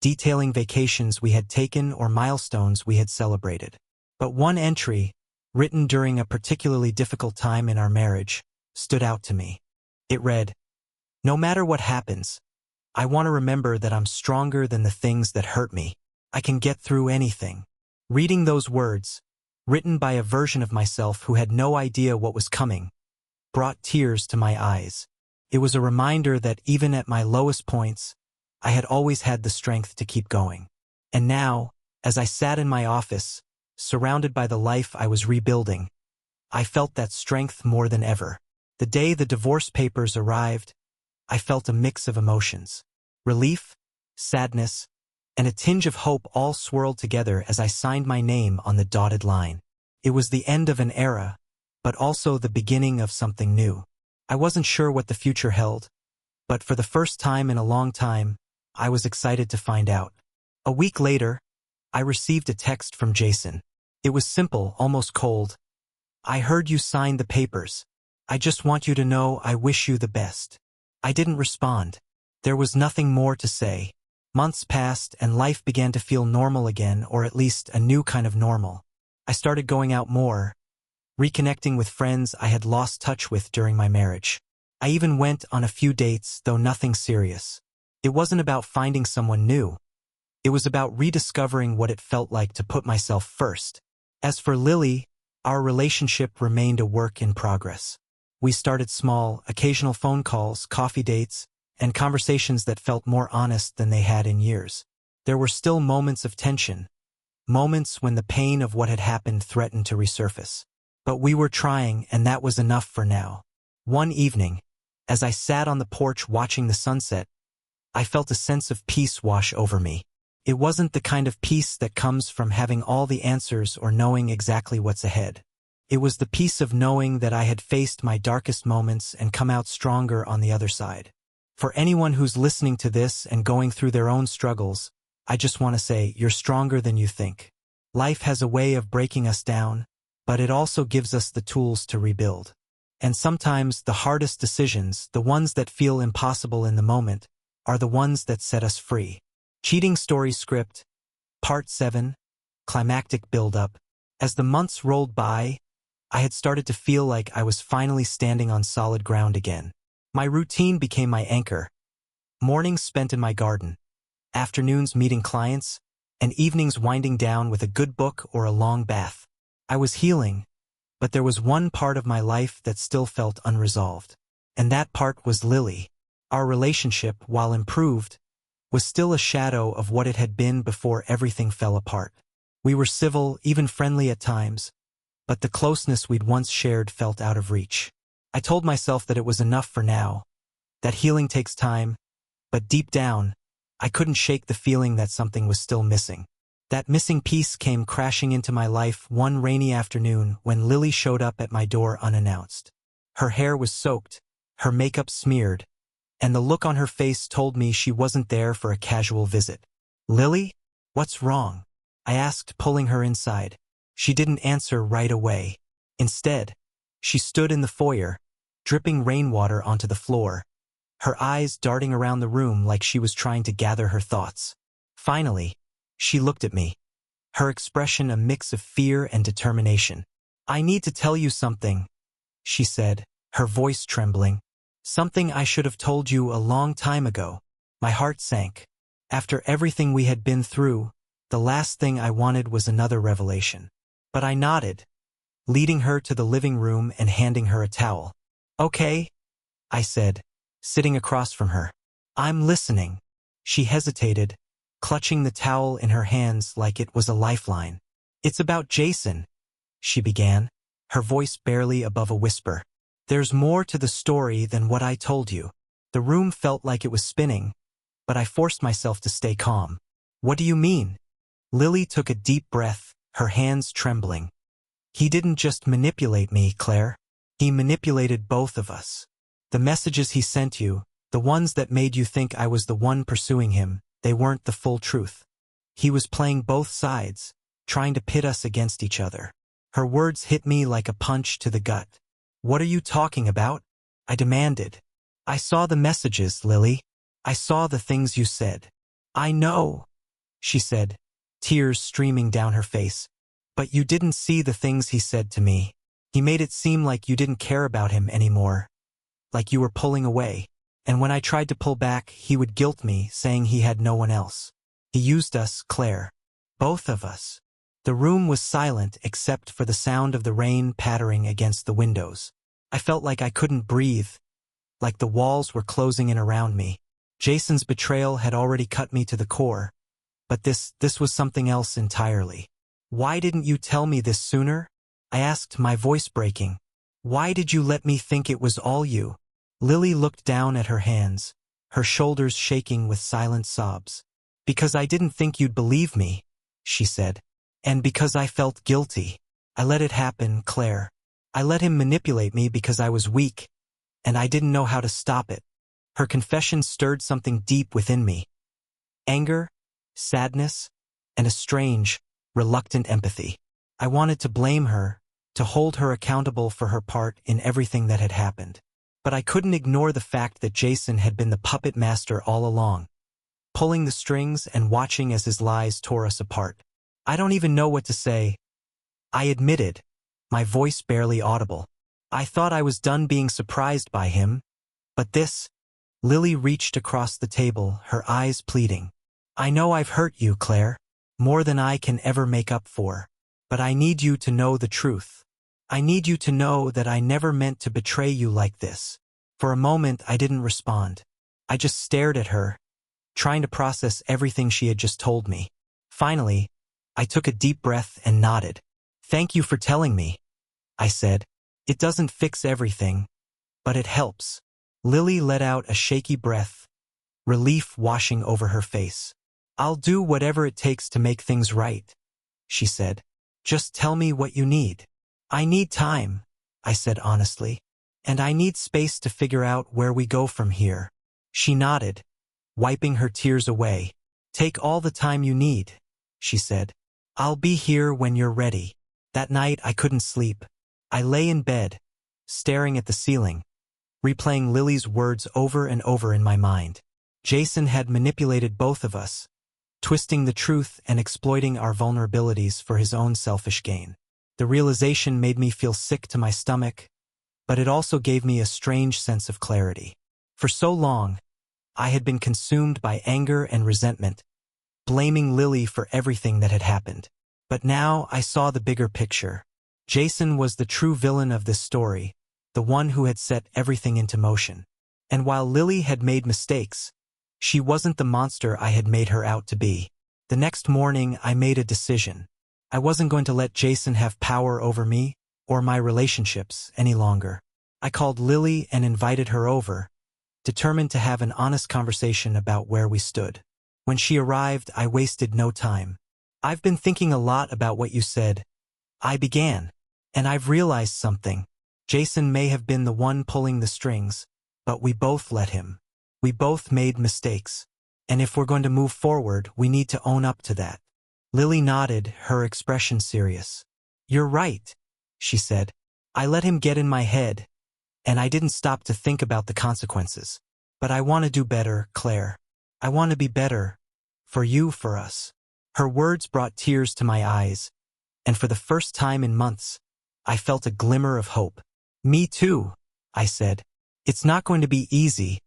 S1: detailing vacations we had taken or milestones we had celebrated. But one entry, written during a particularly difficult time in our marriage, stood out to me. It read, "No matter what happens, I want to remember that I'm stronger than the things that hurt me. I can get through anything." Reading those words, written by a version of myself who had no idea what was coming, brought tears to my eyes. It was a reminder that even at my lowest points, I had always had the strength to keep going. And now, as I sat in my office, surrounded by the life I was rebuilding, I felt that strength more than ever. The day the divorce papers arrived, I felt a mix of emotions. Relief, sadness, and a tinge of hope all swirled together as I signed my name on the dotted line. It was the end of an era, but also the beginning of something new. I wasn't sure what the future held, but for the first time in a long time, I was excited to find out. A week later, I received a text from Jason. It was simple, almost cold. "I heard you signed the papers. I just want you to know I wish you the best." I didn't respond. There was nothing more to say. Months passed and life began to feel normal again, or at least a new kind of normal. I started going out more, reconnecting with friends I had lost touch with during my marriage. I even went on a few dates, though nothing serious. It wasn't about finding someone new. It was about rediscovering what it felt like to put myself first. As for Lily, our relationship remained a work in progress. We started small, occasional phone calls, coffee dates, and conversations that felt more honest than they had in years. There were still moments of tension, moments when the pain of what had happened threatened to resurface. But we were trying, and that was enough for now. One evening, as I sat on the porch watching the sunset, I felt a sense of peace wash over me. It wasn't the kind of peace that comes from having all the answers or knowing exactly what's ahead. It was the peace of knowing that I had faced my darkest moments and come out stronger on the other side. For anyone who's listening to this and going through their own struggles, I just want to say, you're stronger than you think. Life has a way of breaking us down, but it also gives us the tools to rebuild. And sometimes the hardest decisions, the ones that feel impossible in the moment, are the ones that set us free. Cheating Story Script, Part 7, Climactic Build-Up. As the months rolled by, I had started to feel like I was finally standing on solid ground again. My routine became my anchor. Mornings spent in my garden, afternoons meeting clients, and evenings winding down with a good book or a long bath. I was healing, but there was one part of my life that still felt unresolved. And that part was Lily. Our relationship, while improved, was still a shadow of what it had been before everything fell apart. We were civil, even friendly at times, but the closeness we'd once shared felt out of reach. I told myself that it was enough for now, that healing takes time, but deep down, I couldn't shake the feeling that something was still missing. That missing piece came crashing into my life one rainy afternoon when Lily showed up at my door unannounced. Her hair was soaked, her makeup smeared, and the look on her face told me she wasn't there for a casual visit. "Lily? What's wrong?" I asked, pulling her inside. She didn't answer right away. Instead, she stood in the foyer, dripping rainwater onto the floor, her eyes darting around the room like she was trying to gather her thoughts. Finally, she looked at me, her expression a mix of fear and determination. "I need to tell you something," she said, her voice trembling. "Something I should have told you a long time ago." My heart sank. After everything we had been through, the last thing I wanted was another revelation. But I nodded, leading her to the living room and handing her a towel. "Okay," I said, sitting across from her. "I'm listening." She hesitated, clutching the towel in her hands like it was a lifeline. "It's about Jason," she began, her voice barely above a whisper. "There's more to the story than what I told you." The room felt like it was spinning, but I forced myself to stay calm. "What do you mean?" Lily took a deep breath, her hands trembling. "He didn't just manipulate me, Claire. He manipulated both of us. The messages he sent you, the ones that made you think I was the one pursuing him, they weren't the full truth. He was playing both sides, trying to pit us against each other." Her words hit me like a punch to the gut. "What are you talking about?" I demanded. "I saw the messages, Lily. I saw the things you said." "I know," she said, tears streaming down her face. "But you didn't see the things he said to me. He made it seem like you didn't care about him anymore, like you were pulling away. And when I tried to pull back, he would guilt me, saying he had no one else. He used us, Claire. Both of us." The room was silent except for the sound of the rain pattering against the windows. I felt like I couldn't breathe, like the walls were closing in around me. Jason's betrayal had already cut me to the core, but this was something else entirely. "Why didn't you tell me this sooner?" I asked, my voice breaking. "Why did you let me think it was all you?" Lily looked down at her hands, her shoulders shaking with silent sobs. "Because I didn't think you'd believe me," she said. "And because I felt guilty. I let it happen, Claire. I let him manipulate me because I was weak, and I didn't know how to stop it." Her confession stirred something deep within me. Anger, sadness, and a strange, reluctant empathy. I wanted to blame her, to hold her accountable for her part in everything that had happened. But I couldn't ignore the fact that Jason had been the puppet master all along, pulling the strings and watching as his lies tore us apart. I don't even know what to say, I admitted, my voice barely audible. I thought I was done being surprised by him, but this— Lily reached across the table, her eyes pleading. I know I've hurt you, Claire, more than I can ever make up for. But I need you to know the truth. I need you to know that I never meant to betray you like this. For a moment, I didn't respond. I just stared at her, trying to process everything she had just told me. Finally, I took a deep breath and nodded. Thank you for telling me, I said. It doesn't fix everything, but it helps. Lily let out a shaky breath, relief washing over her face. I'll do whatever it takes to make things right, she said. Just tell me what you need. I need time, I said honestly, and I need space to figure out where we go from here. She nodded, wiping her tears away. Take all the time you need, she said. I'll be here when you're ready. That night I couldn't sleep. I lay in bed, staring at the ceiling, replaying Lily's words over and over in my mind. Jason had manipulated both of us, twisting the truth and exploiting our vulnerabilities for his own selfish gain. The realization made me feel sick to my stomach, but it also gave me a strange sense of clarity. For so long, I had been consumed by anger and resentment, blaming Lily for everything that had happened. But now I saw the bigger picture. Jason was the true villain of this story, the one who had set everything into motion. And while Lily had made mistakes, she wasn't the monster I had made her out to be. The next morning, I made a decision. I wasn't going to let Jason have power over me or my relationships any longer. I called Lily and invited her over, determined to have an honest conversation about where we stood. When she arrived, I wasted no time. I've been thinking a lot about what you said, I began, and I've realized something. Jason may have been the one pulling the strings, but we both let him. We both made mistakes. And if we're going to move forward, we need to own up to that. Lily nodded, her expression serious. You're right, she said. I let him get in my head, and I didn't stop to think about the consequences. But I want to do better, Claire. I want to be better. For you, for us. Her words brought tears to my eyes, and for the first time in months, I felt a glimmer of hope. Me too, I said. It's not going to be easy,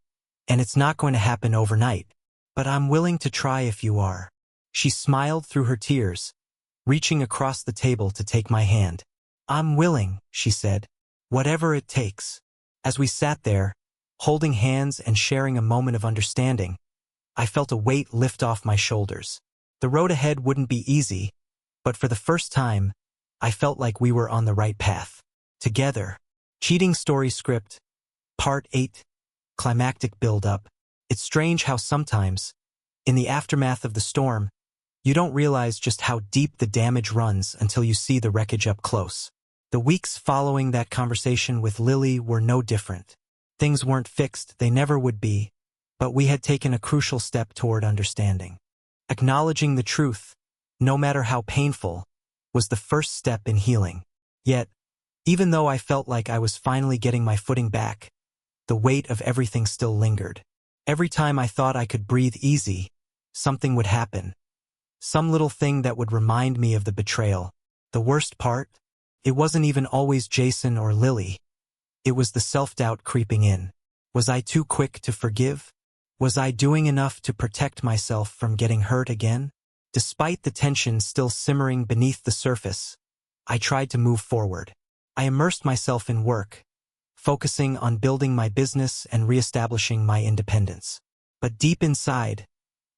S1: and it's not going to happen overnight, but I'm willing to try if you are. She smiled through her tears, reaching across the table to take my hand. I'm willing, she said, whatever it takes. As we sat there, holding hands and sharing a moment of understanding, I felt a weight lift off my shoulders. The road ahead wouldn't be easy, but for the first time, I felt like we were on the right path. Together. Cheating story script. Part 8. Climactic build-up. It's strange how sometimes, in the aftermath of the storm, you don't realize just how deep the damage runs until you see the wreckage up close. The weeks following that conversation with Lily were no different. Things weren't fixed, they never would be, but we had taken a crucial step toward understanding. Acknowledging the truth, no matter how painful, was the first step in healing. Yet, even though I felt like I was finally getting my footing back, the weight of everything still lingered. Every time I thought I could breathe easy, something would happen. Some little thing that would remind me of the betrayal. The worst part? It wasn't even always Jason or Lily. It was the self-doubt creeping in. Was I too quick to forgive? Was I doing enough to protect myself from getting hurt again? Despite the tension still simmering beneath the surface, I tried to move forward. I immersed myself in work, focusing on building my business and reestablishing my independence. But deep inside,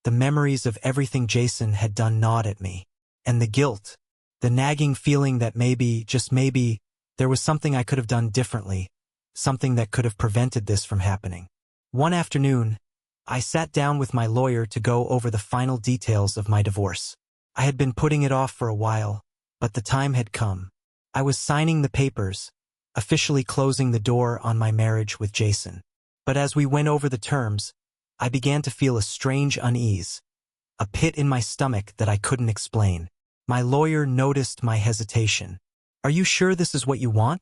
S1: the memories of everything Jason had done gnawed at me. And the guilt, the nagging feeling that maybe, just maybe, there was something I could have done differently, something that could have prevented this from happening. One afternoon, I sat down with my lawyer to go over the final details of my divorce. I had been putting it off for a while, but the time had come. I was signing the papers, officially closing the door on my marriage with Jason. But as we went over the terms, I began to feel a strange unease, a pit in my stomach that I couldn't explain. My lawyer noticed my hesitation, Are you sure this is what you want?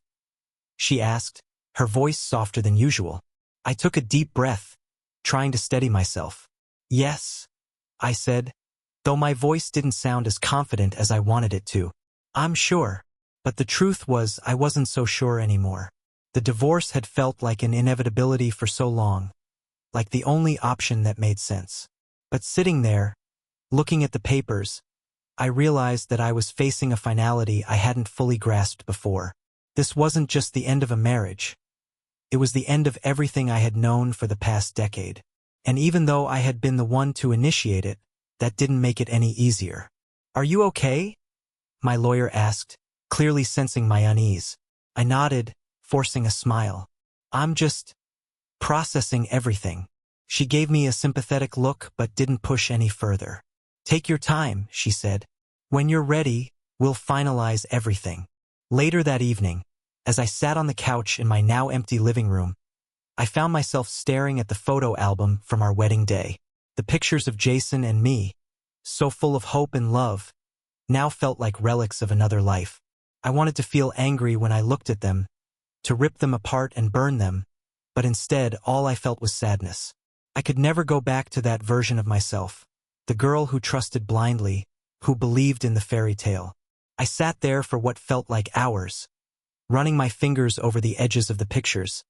S1: She asked, her voice softer than usual. I took a deep breath, trying to steady myself. Yes, I said, though my voice didn't sound as confident as I wanted it to. I'm sure. But the truth was I wasn't so sure anymore. The divorce had felt like an inevitability for so long, like the only option that made sense. But sitting there, looking at the papers, I realized that I was facing a finality I hadn't fully grasped before. This wasn't just the end of a marriage. It was the end of everything I had known for the past decade. And even though I had been the one to initiate it, that didn't make it any easier. Are you okay? My lawyer asked, clearly sensing my unease. I nodded, forcing a smile. I'm just processing everything. She gave me a sympathetic look but didn't push any further. Take your time, she said. When you're ready, we'll finalize everything. Later that evening, as I sat on the couch in my now empty living room, I found myself staring at the photo album from our wedding day. The pictures of Jason and me, so full of hope and love, now felt like relics of another life. I wanted to feel angry when I looked at them, to rip them apart and burn them, but instead all I felt was sadness. I could never go back to that version of myself, the girl who trusted blindly, who believed in the fairy tale. I sat there for what felt like hours, running my fingers over the edges of the pictures,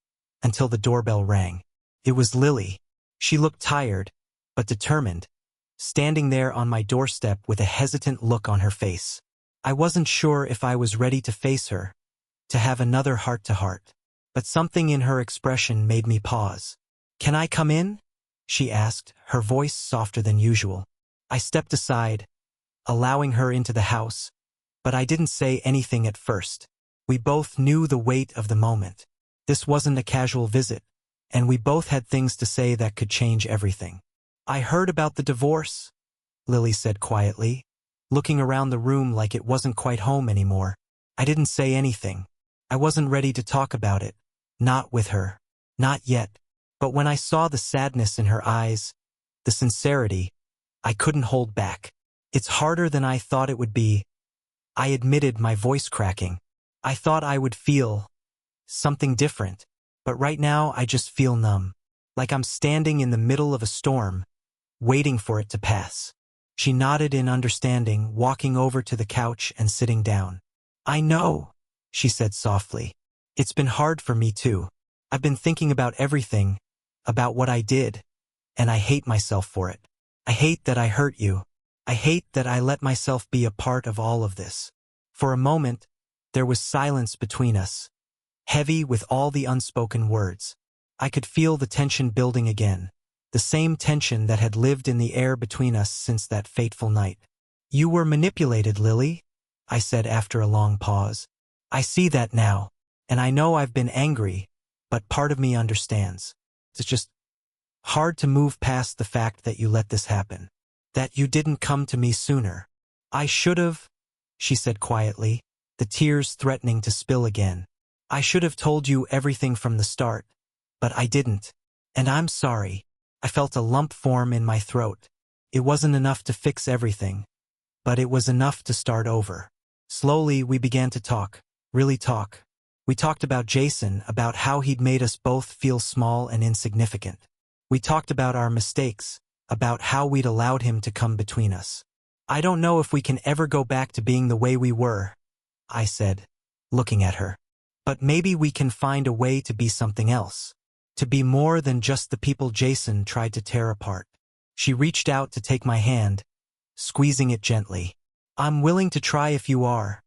S1: until the doorbell rang. It was Lily. She looked tired, but determined, standing there on my doorstep with a hesitant look on her face. I wasn't sure if I was ready to face her, to have another heart-to-heart, but something in her expression made me pause. Can I come in? She asked, her voice softer than usual. I stepped aside, allowing her into the house, but I didn't say anything at first. We both knew the weight of the moment. This wasn't a casual visit, and we both had things to say that could change everything. I heard about the divorce, Lily said quietly, looking around the room like it wasn't quite home anymore. I didn't say anything. I wasn't ready to talk about it. Not with her. Not yet. But when I saw the sadness in her eyes, the sincerity, I couldn't hold back. It's harder than I thought it would be. I admitted, my voice cracking. I thought I would feel something different, but right now I just feel numb, like I'm standing in the middle of a storm, waiting for it to pass. She nodded in understanding, walking over to the couch and sitting down. I know, she said softly. It's been hard for me too. I've been thinking about everything, about what I did, and I hate myself for it. I hate that I hurt you. I hate that I let myself be a part of all of this. For a moment, there was silence between us, heavy with all the unspoken words. I could feel the tension building again, the same tension that had lived in the air between us since that fateful night. You were manipulated, Lily, I said after a long pause. I see that now, and I know I've been angry, but part of me understands. It's just hard to move past the fact that you let this happen, that you didn't come to me sooner. I should have, she said quietly, the tears threatening to spill again. I should have told you everything from the start, but I didn't. And I'm sorry. I felt a lump form in my throat. It wasn't enough to fix everything, but it was enough to start over. Slowly we began to talk, really talk. We talked about Jason, about how he'd made us both feel small and insignificant. We talked about our mistakes, about how we'd allowed him to come between us. I don't know if we can ever go back to being the way we were, I said, looking at her. But maybe we can find a way to be something else, to be more than just the people Jason tried to tear apart. She reached out to take my hand, squeezing it gently. I'm willing to try if you are,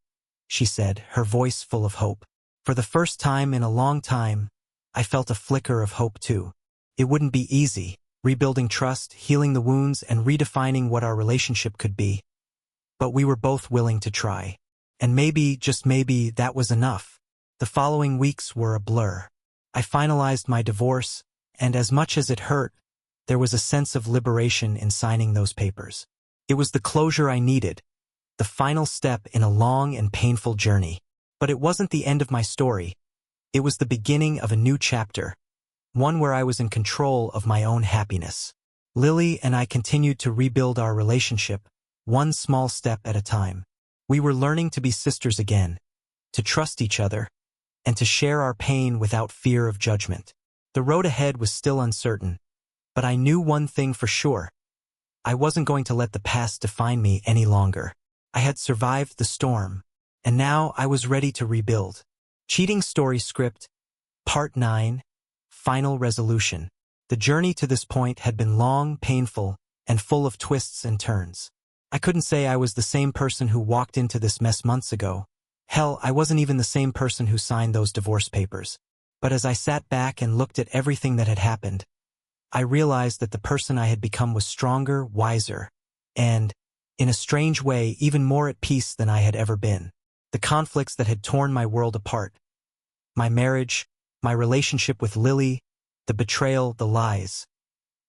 S1: she said, her voice full of hope. For the first time in a long time, I felt a flicker of hope too. It wouldn't be easy, rebuilding trust, healing the wounds, and redefining what our relationship could be. But we were both willing to try. And maybe, just maybe, that was enough. The following weeks were a blur. I finalized my divorce, and as much as it hurt, there was a sense of liberation in signing those papers. It was the closure I needed, the final step in a long and painful journey. But it wasn't the end of my story. It was the beginning of a new chapter, one where I was in control of my own happiness. Lily and I continued to rebuild our relationship, one small step at a time. We were learning to be sisters again, to trust each other, and to share our pain without fear of judgment. The road ahead was still uncertain, but I knew one thing for sure. I wasn't going to let the past define me any longer. I had survived the storm, and now I was ready to rebuild. Cheating Story Script, Part 9, Final Resolution. The journey to this point had been long, painful, and full of twists and turns. I couldn't say I was the same person who walked into this mess months ago. Hell, I wasn't even the same person who signed those divorce papers. But as I sat back and looked at everything that had happened, I realized that the person I had become was stronger, wiser, and, in a strange way, even more at peace than I had ever been. The conflicts that had torn my world apart, my marriage, my relationship with Lily, the betrayal, the lies,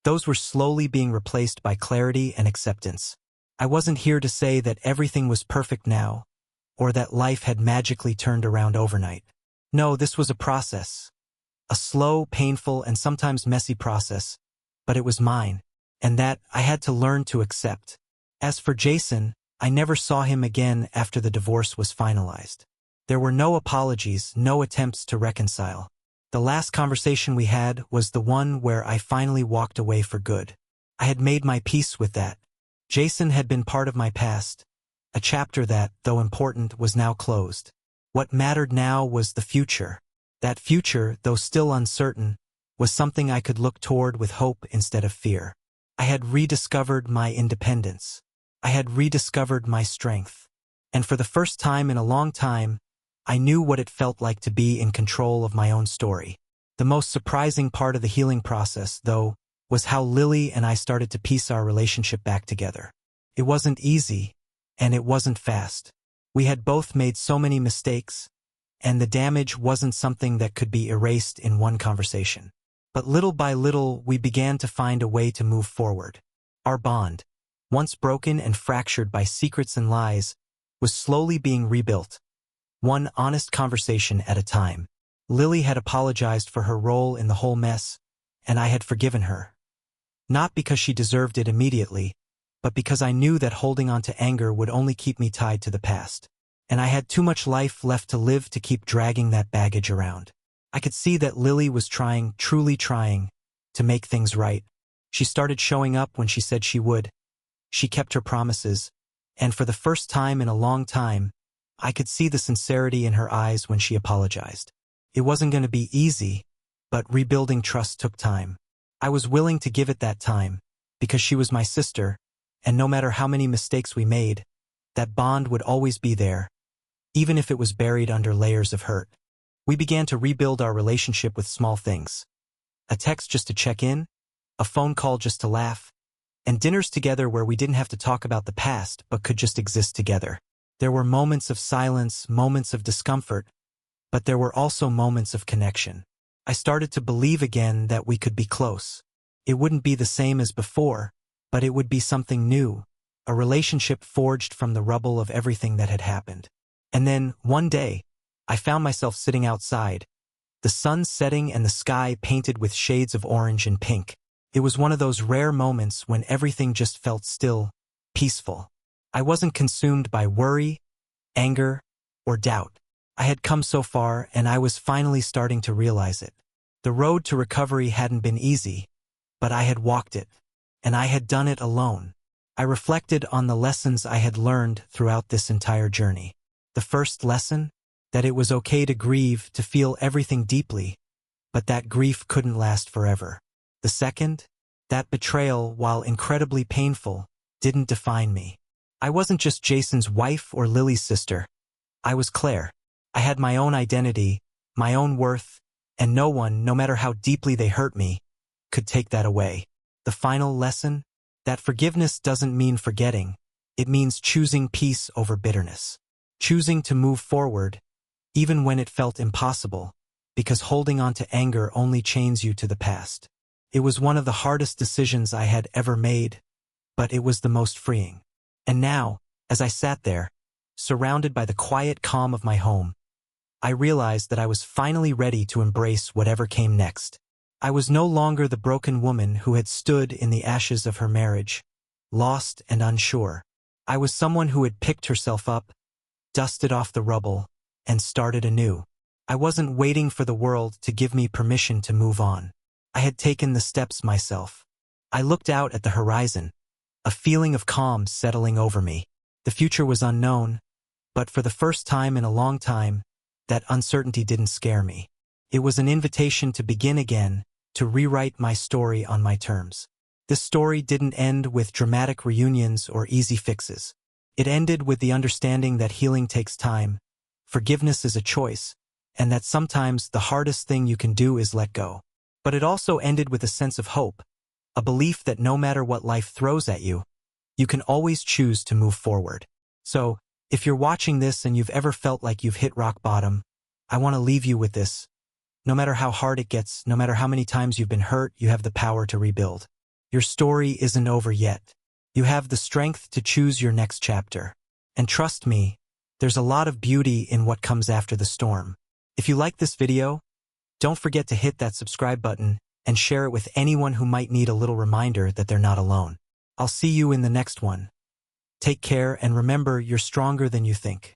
S1: those were slowly being replaced by clarity and acceptance. I wasn't here to say that everything was perfect now, or that life had magically turned around overnight. No, this was a process. A slow, painful, and sometimes messy process, but it was mine, and that I had to learn to accept. As for Jason, I never saw him again after the divorce was finalized. There were no apologies, no attempts to reconcile. The last conversation we had was the one where I finally walked away for good. I had made my peace with that. Jason had been part of my past, a chapter that, though important, was now closed. What mattered now was the future. That future, though still uncertain, was something I could look toward with hope instead of fear. I had rediscovered my independence. I had rediscovered my strength. And for the first time in a long time, I knew what it felt like to be in control of my own story. The most surprising part of the healing process, though, was how Lily and I started to piece our relationship back together. It wasn't easy, and it wasn't fast. We had both made so many mistakes, and the damage wasn't something that could be erased in one conversation. But little by little, we began to find a way to move forward. Our bond, once broken and fractured by secrets and lies, was slowly being rebuilt, one honest conversation at a time. Lily had apologized for her role in the whole mess, and I had forgiven her. Not because she deserved it immediately, but because I knew that holding on to anger would only keep me tied to the past. And I had too much life left to live to keep dragging that baggage around. I could see that Lily was trying, truly trying, to make things right. She started showing up when she said she would. She kept her promises, and for the first time in a long time, I could see the sincerity in her eyes when she apologized. It wasn't going to be easy, but rebuilding trust took time. I was willing to give it that time, because she was my sister, and no matter how many mistakes we made, that bond would always be there, even if it was buried under layers of hurt. We began to rebuild our relationship with small things. A text just to check in, a phone call just to laugh, and dinners together where we didn't have to talk about the past but could just exist together. There were moments of silence, moments of discomfort, but there were also moments of connection. I started to believe again that we could be close. It wouldn't be the same as before, but it would be something new, a relationship forged from the rubble of everything that had happened. And then, one day, I found myself sitting outside, the sun setting and the sky painted with shades of orange and pink. It was one of those rare moments when everything just felt still, peaceful. I wasn't consumed by worry, anger, or doubt. I had come so far, and I was finally starting to realize it. The road to recovery hadn't been easy, but I had walked it, and I had done it alone. I reflected on the lessons I had learned throughout this entire journey. The first lesson? That it was okay to grieve, to feel everything deeply, but that grief couldn't last forever. The second? That betrayal, while incredibly painful, didn't define me. I wasn't just Jason's wife or Lily's sister. I was Claire. I had my own identity, my own worth, and no one, no matter how deeply they hurt me, could take that away. The final lesson? That forgiveness doesn't mean forgetting. It means choosing peace over bitterness. Choosing to move forward, even when it felt impossible, because holding on to anger only chains you to the past. It was one of the hardest decisions I had ever made, but it was the most freeing. And now, as I sat there, surrounded by the quiet calm of my home, I realized that I was finally ready to embrace whatever came next. I was no longer the broken woman who had stood in the ashes of her marriage, lost and unsure. I was someone who had picked herself up, dusted off the rubble, and started anew. I wasn't waiting for the world to give me permission to move on. I had taken the steps myself. I looked out at the horizon, a feeling of calm settling over me. The future was unknown, but for the first time in a long time, that uncertainty didn't scare me. It was an invitation to begin again, to rewrite my story on my terms. This story didn't end with dramatic reunions or easy fixes. It ended with the understanding that healing takes time, forgiveness is a choice, and that sometimes the hardest thing you can do is let go. But it also ended with a sense of hope, a belief that no matter what life throws at you, you can always choose to move forward. So, if you're watching this and you've ever felt like you've hit rock bottom, I want to leave you with this. No matter how hard it gets, no matter how many times you've been hurt, you have the power to rebuild. Your story isn't over yet. You have the strength to choose your next chapter. And trust me, there's a lot of beauty in what comes after the storm. If you like this video, don't forget to hit that subscribe button and share it with anyone who might need a little reminder that they're not alone. I'll see you in the next one. Take care and remember, you're stronger than you think.